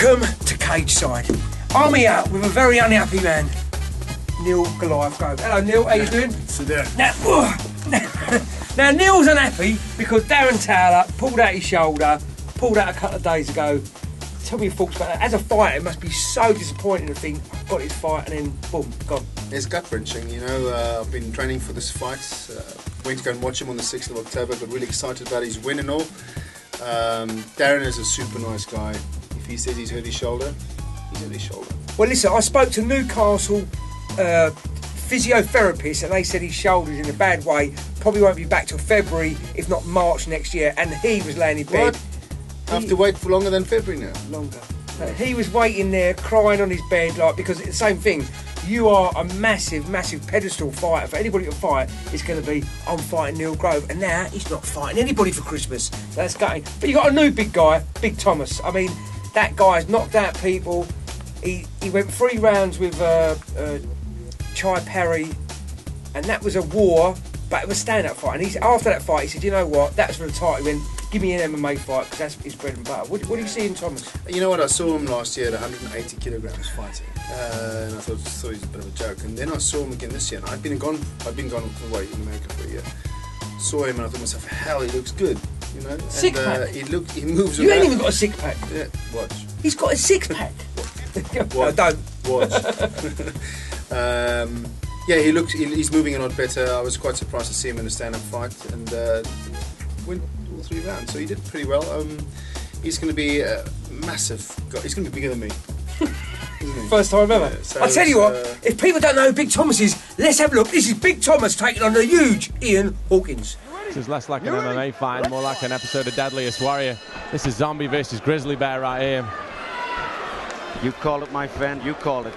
Welcome to Cage Side. I'm here with a very unhappy man, Neil Goliath Grove. Hello Neil, how you doing? Sit down. Now Neil's unhappy because Darren Towler pulled out his shoulder, pulled out a couple of days ago. Tell me your thoughts about that. As a fighter, it must be so disappointing to think, I've got this fight and then boom, gone. It's gut-wrenching, you know. I've been training for this fight. Went to go and watch him on the 6th of October. Got really excited about his win and all. Darren is a super nice guy. If he says he's hurt his shoulder, he's hurt his shoulder. Well, listen, I spoke to Newcastle physiotherapists and they said his shoulder's in a bad way. Probably won't be back till February, if not March next year. And he was laying in bed. I have to wait for longer than February now. Longer. He was waiting there, crying on his bed, like, because it's the same thing. You are a massive, massive pedestal fighter. For anybody to fight, it's going to be, I'm fighting Neil Grove. And now he's not fighting anybody for Christmas. That's gutting. But you got a new big guy, Big Thomas. I mean, that guy's knocked out people. He went 3 rounds with Chai Perry, and that was a war, but it was a stand-up fight. And after that fight, he said, you know what, that was for the title. He went, give me an MMA fight, because that's his bread and butter. What do you see in Thomas? You know what, I saw him last year at 180 kilograms fighting, and I thought he was a bit of a joke. And then I saw him again this year, and I'd been gone away in America for a year. Saw him, and I thought to myself, hell, he looks good, you know. Six-pack? He moves You around. ain't even got a six-pack. Yeah, watch. He's got a six-pack. Watch. No, don't. Watch. Yeah, he's moving a lot better. I was quite surprised to see him in a stand-up fight, and went all 3 rounds, so he did pretty well. He's going to be a massive guy. He's going to be bigger than me. First time ever. Yeah, so I'll tell you what, if people don't know who Big Thomas is, let's have a look. This is Big Thomas taking on the huge Ian Hawkins. This is less like an MMA fight and more like an episode of Deadliest Warrior. This is Zombie versus Grizzly Bear right here. You call it, my friend, you call it.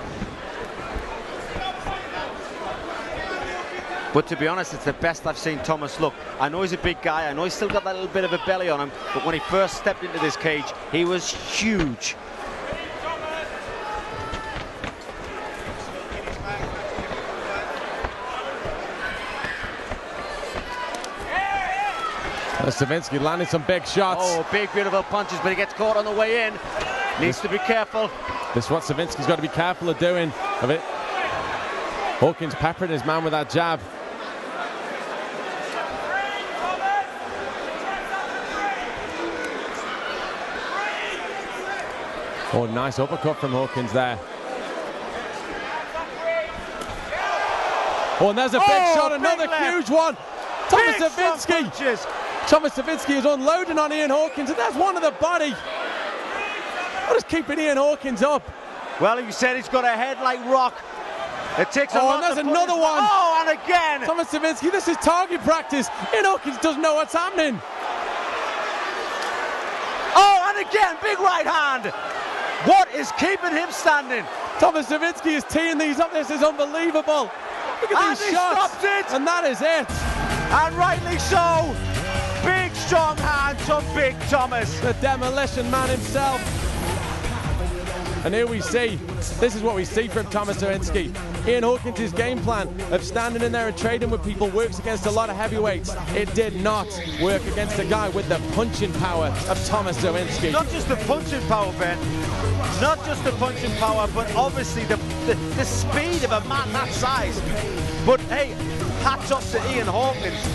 But to be honest, it's the best I've seen Thomas look. I know he's a big guy, I know he's still got that little bit of a belly on him, but when he first stepped into this cage, he was huge. Savinsky landing some big shots. Oh, big, beautiful punches, but he gets caught on the way in. Needs to be careful. This is what Savinsky's got to be careful of doing. Of it. Hawkins peppering his man with that jab. Oh, nice uppercut from Hawkins there. Oh, and there's a big shot, another huge one. Thomas Savinsky. Thomas Savinsky is unloading on Ian Hawkins, and that's one of the body. What is keeping Ian Hawkins up? Well, he said he's got a head like rock. It takes a lot. And there's another one. Oh, and again. Thomas Savinsky, this is target practice. Ian Hawkins doesn't know what's happening. Oh, and again, big right hand. What is keeping him standing? Thomas Savinsky is teeing these up. This is unbelievable. Look at these shots. Stopped it. And that is it. And rightly so. Big, strong hands from Big Thomas. The demolition man himself. And here we see, this is what we see from Thomas Savinsky. Ian Hawkins' game plan of standing in there and trading with people works against a lot of heavyweights. It did not work against a guy with the punching power of Thomas Savinsky. Not just the punching power, Ben. Not just the punching power, but obviously the speed of a man that size. But hey, hats off to Ian Hawkins.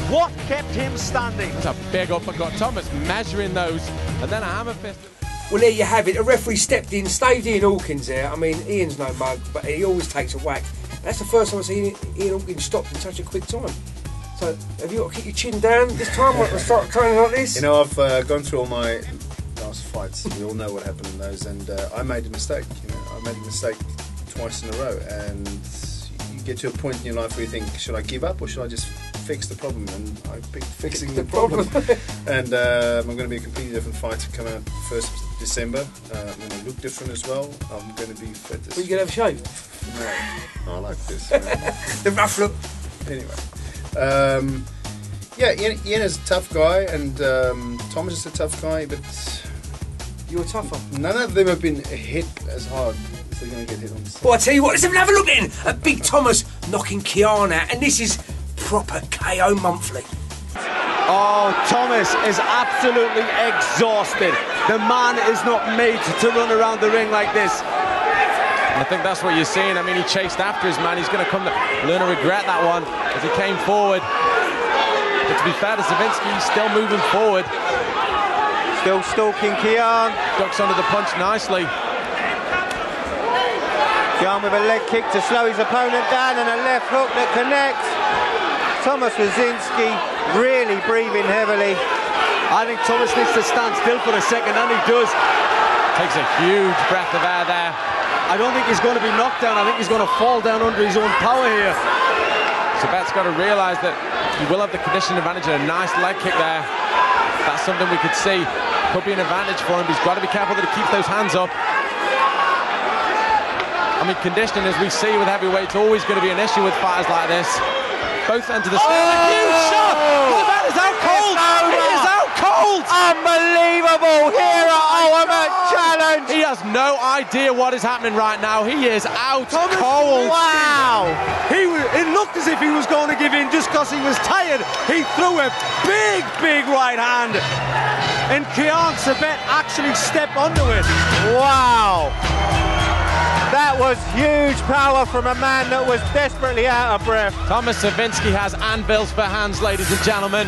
What kept him standing? It's a big uppercut. Thomas measuring those, and then a hammer fist. Well, there you have it. A referee stepped in, staved Ian Hawkins there. I mean, Ian's no mug, but he always takes a whack. That's the first time I've seen Ian Hawkins stopped in such a quick time. So, have you got to keep your chin down this time or start training like this? You know, I've gone through all my last fights. We all know what happened in those, and I made a mistake. You know, I made a mistake twice in a row, and you get to a point in your life where you think, should I give up or should I just fix the problem? And I picked fixing the problem. And I'm going to be a completely different fighter coming out 1st December. I'm going to look different as well. I'm going to be fit. Are you going to have a shave? No, I like this. The rough look. Anyway. Yeah, Ian is a tough guy, and Thomas is a tough guy, but you're tougher. None of them have been hit as hard as they're going to get hit on. Well, I tell you what, let's have a look then at Big Thomas knocking Kiana, and this is proper KO monthly. Oh, Thomas is absolutely exhausted. The man is not made to run around the ring like this. And I think that's what you're seeing. I mean, he chased after his man. He's going to come to learn to regret that one as he came forward. But to be fair to Savinski, he's still moving forward. Still stalking Kian. Ducks under the punch nicely. Kian with a leg kick to slow his opponent down and a left hook that connects. Thomas Wazinski really breathing heavily. I think Thomas needs to stand still for a second, and he does. Takes a huge breath of air there. I don't think he's going to be knocked down. I think he's going to fall down under his own power here. Sabat's got to realise that he will have the condition advantage and a nice leg kick there. That's something we could see. Could be an advantage for him, but he's got to be careful that he keeps those hands up. I mean, conditioning, as we see with heavyweights, always going to be an issue with fighters like this. Both ends of the scale. A huge shot! The man is out cold! He is out cold! Unbelievable here at Ultimate Challenge! He has no idea what is happening right now. He is out cold. Wow! It looked as if he was going to give in just because he was tired. He threw a big right hand. And Kian Sabet actually stepped onto it. Wow! That was huge power from a man that was desperately out of breath. Thomas Savinski has anvils for hands, ladies and gentlemen.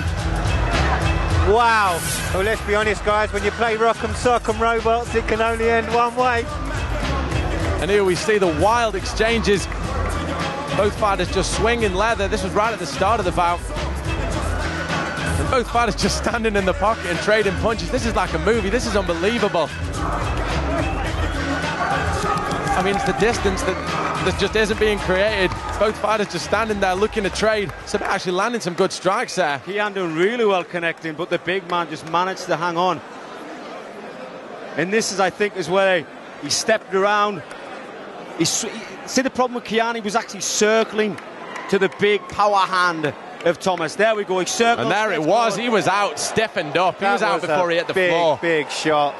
Wow. Well, let's be honest, guys, when you play Rock'em Sock'em Robots, it can only end one way. And here we see the wild exchanges. Both fighters just swinging leather. This was right at the start of the bout. And both fighters just standing in the pocket and trading punches. This is like a movie. This is unbelievable. I mean, it's the distance that just isn't being created. Both fighters just standing there looking to trade. So actually landing some good strikes there. Kian doing really well connecting, but the big man just managed to hang on. And this is, I think, is where he stepped around. See the problem with Kian? He was actually circling to the big power hand of Thomas. There we go. He circled. And there it was. He was out, stiffened up. He was out before he hit the floor. Big shot.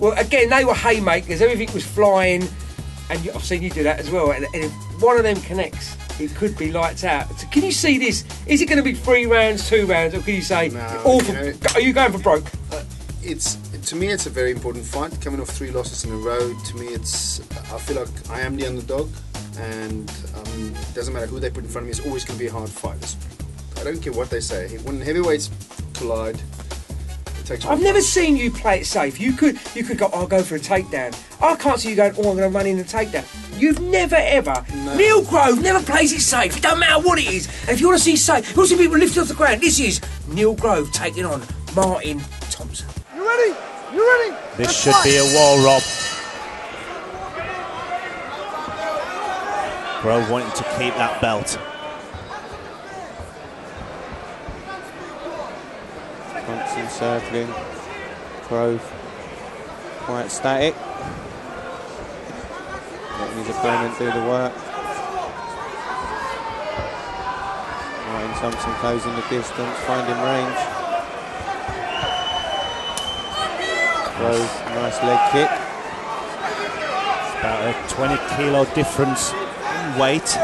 Well, again, they were haymakers. Everything was flying, and I've seen you do that as well. And if one of them connects, it could be lights out. So can you see this? Is it going to be 3 rounds, 2 rounds, or can you say are you going for broke? To me, it's a very important fight. Coming off 3 losses in a row, to me, I feel like I am the underdog, and it doesn't matter who they put in front of me. It's always going to be a hard fight. I don't care what they say. When heavyweights collide. I've never seen you play it safe. You could go, I'll go for a takedown. I can't see you going, I'm going to run in a takedown. You've never ever. No. Neil Grove never plays it safe. It don't matter what it is. And if you want to see safe, you want to see people lifted off the ground, this is Neil Grove taking on Martin Thompson. You ready? You ready? This should be a wall, Rob. Grove wanting to keep that belt. Thompson circling, Grove quite static, letting his opponent do the work. Martin Thompson closing the distance, finding range. Grove, nice leg kick. It's about a 20 kilo difference in weight,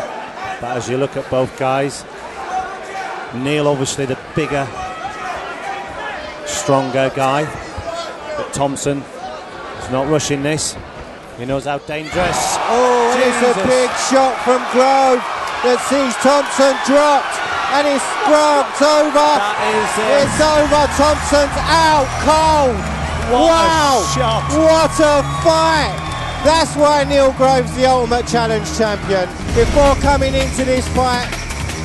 but as you look at both guys, Neil obviously the bigger, stronger guy, but Thompson is not rushing this. He knows how dangerous. Oh, it's a big shot from Grove that sees Thompson dropped, and it's Grove's over. That is it. It's over. Thompson's out cold. What a shot. What a fight. That's why Neil Grove's the Ultimate Challenge champion. Before coming into this fight,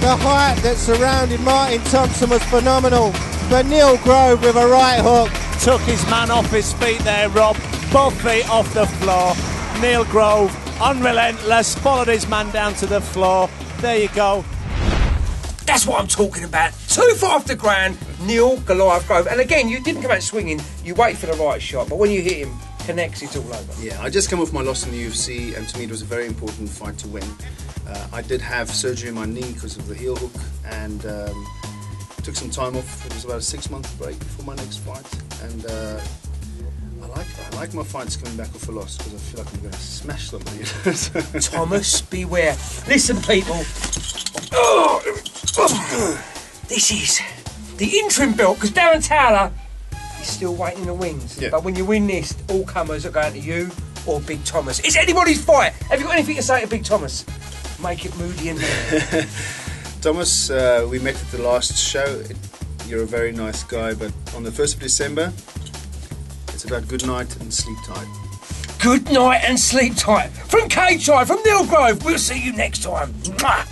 the hype that surrounded Martin Thompson was phenomenal. But Neil Grove with a right hook took his man off his feet there, Rob. Both feet off the floor. Neil Grove, unrelentless, followed his man down to the floor. There you go. That's what I'm talking about. 2 foot off the ground, Neil Goliath Grove. And again, you didn't come out swinging. You wait for the right shot, but when you hit him, connects, it's all over. Yeah, I just come off my loss in the UFC, and to me it was a very important fight to win. I did have surgery in my knee because of the heel hook, and took some time off. It was about a 6-month break before my next fight, and I like my fights coming back off a loss because I feel like I'm going to smash somebody. Thomas, beware. Listen, people. This is the interim belt, because Darren Towler is still waiting in the wings. Yeah. But when you win this, all comers are going to you or Big Thomas. It's anybody's fight. Have you got anything to say to Big Thomas? Make it moody and Thomas, we met at the last show. You're a very nice guy, but on the 1st of December, it's about good night and sleep tight. Good night and sleep tight. From Cage Side, from Neil Grove, we'll see you next time. Mwah!